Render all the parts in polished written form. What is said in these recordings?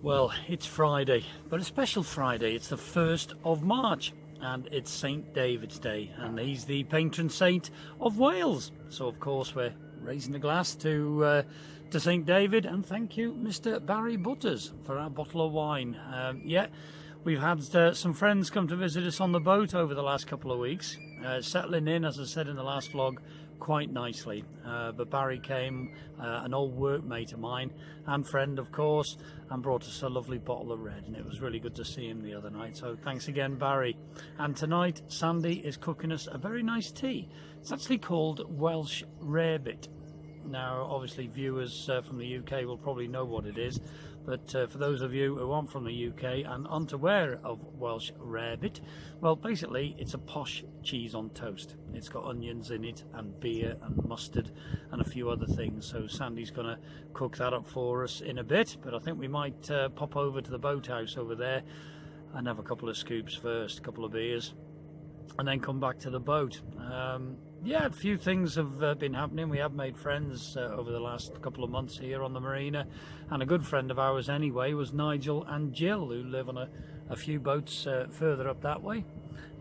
Well, it's Friday, but a special Friday. It's the 1st of March and it's St. David's Day, and he's the patron saint of Wales. So of course we're raising the glass to St. David, and thank you Mr. Barry Butters for our bottle of wine. Yeah, we've had some friends come to visit us on the boat over the last couple of weeks, settling in, as I said in the last vlog, quite nicely. But Barry came, an old workmate of mine and friend of course, and brought us a lovely bottle of red, and it was really good to see him the other night. So thanks again, Barry. And tonight Sandy is cooking us a very nice tea. It's actually called Welsh Rarebit. Now obviously viewers from the UK will probably know what it is, but for those of you who aren't from the UK and aren't aware of Welsh Rarebit, well, basically it's a posh cheese on toast. It's got onions in it and beer and mustard and a few other things. So Sandy's going to cook that up for us in a bit, but I think we might pop over to the boathouse over there and have a couple of scoops first, a couple of beers, and then come back to the boat. Yeah, a few things have been happening. We have made friends over the last couple of months here on the marina, and a good friend of ours anyway was Nigel and Jill, who live on a few boats further up that way.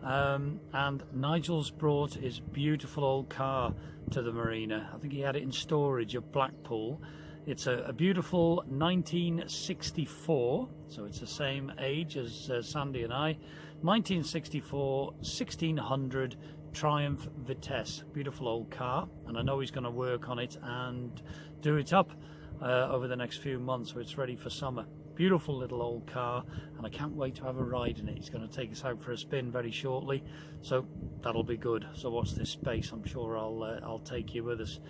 And Nigel's brought his beautiful old car to the marina. I think he had it in storage at Blackpool. It's a beautiful 1964, so it's the same age as Sandy and I. 1964 1600 Triumph Vitesse, beautiful old car, and I know he's going to work on it and do it up over the next few months so it's ready for summer. Beautiful little old car, and I can't wait to have a ride in it. He's going to take us out for a spin very shortly, so that'll be good. So watch this space. I'm sure I'll take you with us.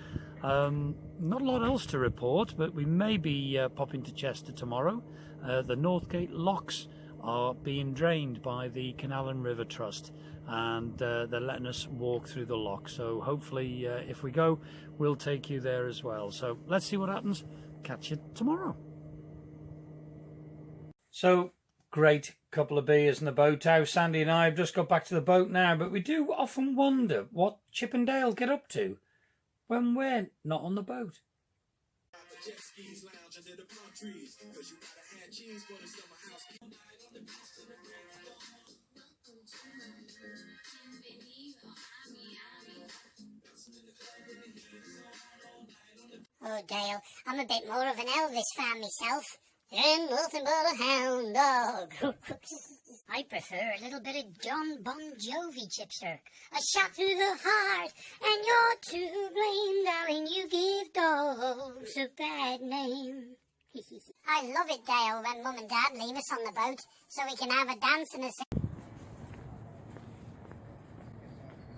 Not a lot else to report, but we may be popping to Chester tomorrow. The Northgate locks are being drained by the Canal and River Trust, and they're letting us walk through the lock. So hopefully if we go, we'll take you there as well. So let's see what happens. Catch you tomorrow. So great couple of beers in the boathouse. Sandy and I have just got back to the boat now, but we do often wonder what Chip and Dale get up to when we're not on the boat. Oh, Dale, I'm a bit more of an Elvis fan myself. I'm nothing but a hound dog. I prefer a little bit of John Bon Jovi, Chipster. A shot through the heart, and you're to blame, darling. You give dogs a bad name. I love it, Dale, when Mum and Dad leave us on the boat so we can have a dance and a sing.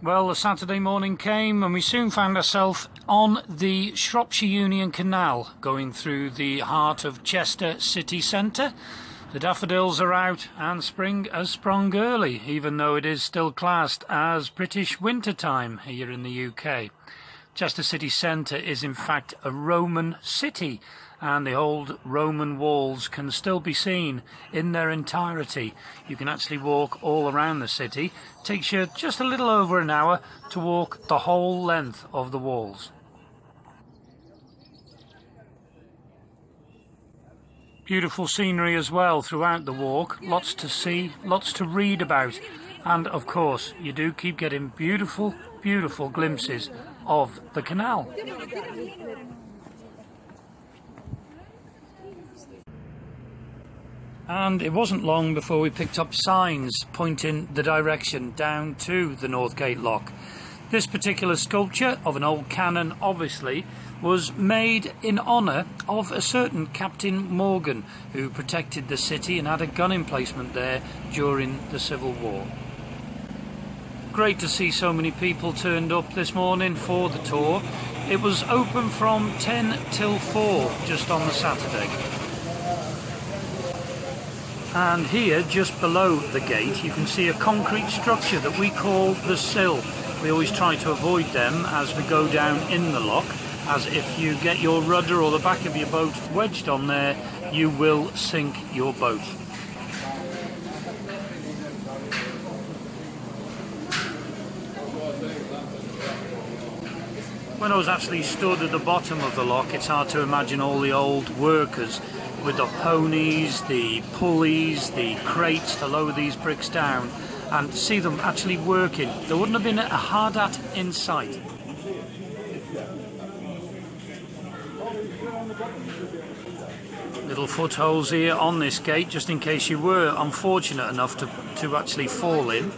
Well, the Saturday morning came and we soon found ourselves on the Shropshire Union Canal going through the heart of Chester city centre. The daffodils are out and spring has sprung early, even though it is still classed as British winter time here in the UK. Chester city centre is in fact a Roman city, and the old Roman walls can still be seen in their entirety. You can actually walk all around the city. It takes you just a little over an hour to walk the whole length of the walls. Beautiful scenery as well throughout the walk, lots to see, lots to read about, and of course you do keep getting beautiful, beautiful glimpses of the canal. And it wasn't long before we picked up signs pointing the direction down to the Northgate lock. This particular sculpture of an old cannon, obviously, was made in honour of a certain Captain Morgan, who protected the city and had a gun emplacement there during the Civil War. Great to see so many people turned up this morning for the tour. It was open from 10 till 4 just on the Saturday. And here, just below the gate, you can see a concrete structure that we call the sill. We always try to avoid them as we go down in the lock, as if you get your rudder or the back of your boat wedged on there, you will sink your boat. When I was actually stood at the bottom of the lock, it's hard to imagine all the old workers with the ponies, the pulleys, the crates to lower these bricks down, and to see them actually working. There wouldn't have been a hard hat in sight. Little footholes here on this gate, just in case you were unfortunate enough to actually fall in.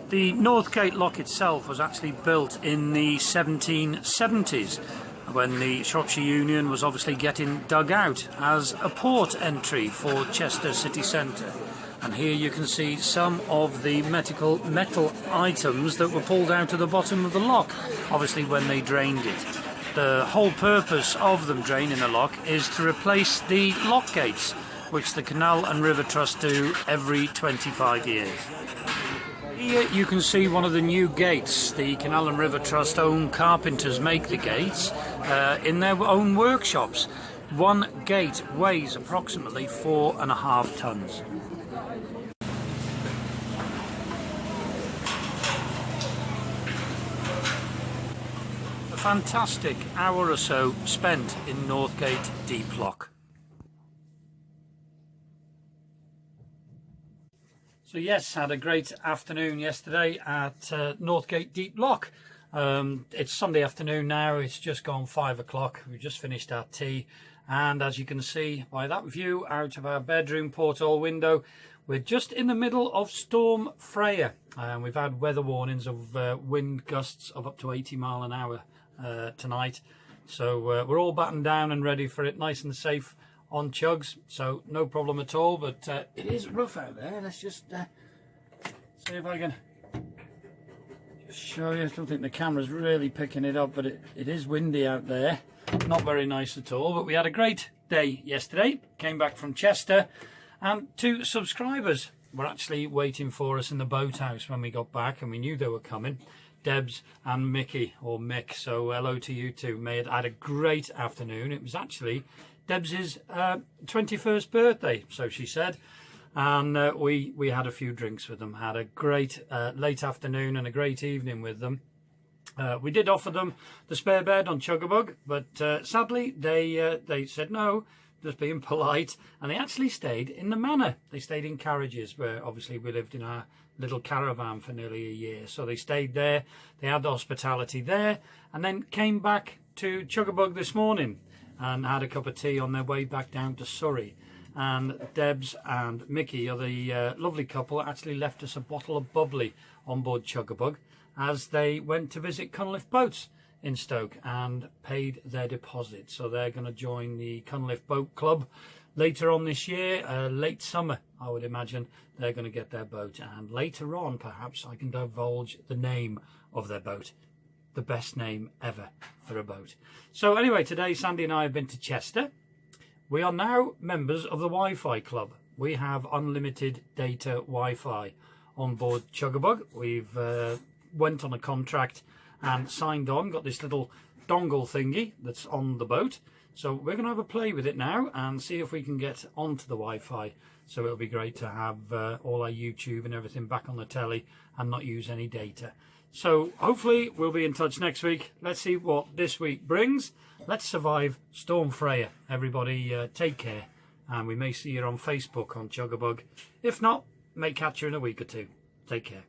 The Northgate lock itself was actually built in the 1770s, when the Shropshire Union was obviously getting dug out as a port entry for Chester city centre. And here you can see some of the metal items that were pulled out of the bottom of the lock, obviously when they drained it. The whole purpose of them draining the lock is to replace the lock gates, which the Canal and River Trust do every 25 years. Here you can see one of the new gates. The Canal and River Trust own carpenters make the gates in their own workshops. One gate weighs approximately 4.5 tons. A fantastic hour or so spent in Northgate Deep Lock. So yes, had a great afternoon yesterday at Northgate Deep Lock. It's Sunday afternoon now, it's just gone 5 o'clock. We've just finished our tea, and as you can see by that view out of our bedroom porthole window, we're just in the middle of Storm Freya. We've had weather warnings of wind gusts of up to 80 mile an hour tonight. So we're all battened down and ready for it, nice and safe on chugs, so no problem at all. But it is rough out there. Let's just see if I can just show you. I don't think the camera's really picking it up, but it is windy out there. Not very nice at all. But we had a great day yesterday. Came back from Chester, and 2 subscribers were actually waiting for us in the boathouse when we got back, and we knew they were coming. Debs and Mickey, or Mick, so hello to you two. May have had a great afternoon. It was actually Debs's 21st birthday, so she said, and we had a few drinks with them, had a great late afternoon and a great evening with them. We did offer them the spare bed on Chuggabug, but sadly they said no, just being polite, and they actually stayed in the manor. They stayed in carriages, where obviously we lived in our little caravan for nearly a year, so they stayed there. They had the hospitality there, and then came back to Chuggabug this morning and had a cup of tea on their way back down to Surrey. And Debs and Mickey are the lovely couple that actually left us a bottle of bubbly on board Chuggabug as they went to visit Cunliffe Boats in Stoke and paid their deposit. So they're going to join the Cunliffe Boat Club later on this year, late summer I would imagine they're going to get their boat, and later on perhaps I can divulge the name of their boat. The best name ever for a boat. So anyway, today Sandy and I have been to Chester. We are now members of the Wi-Fi club. We have unlimited data Wi-Fi on board Chuggabug. We've went on a contract and signed on, got this little dongle thingy that's on the boat. So we're going to have a play with it now and see if we can get onto the Wi-Fi. So it'll be great to have all our YouTube and everything back on the telly and not use any data. So hopefully we'll be in touch next week. Let's see what this week brings. Let's survive Storm Freya. Everybody take care, and we may see you on Facebook on Chuggabug. If not, may catch you in a week or two. Take care.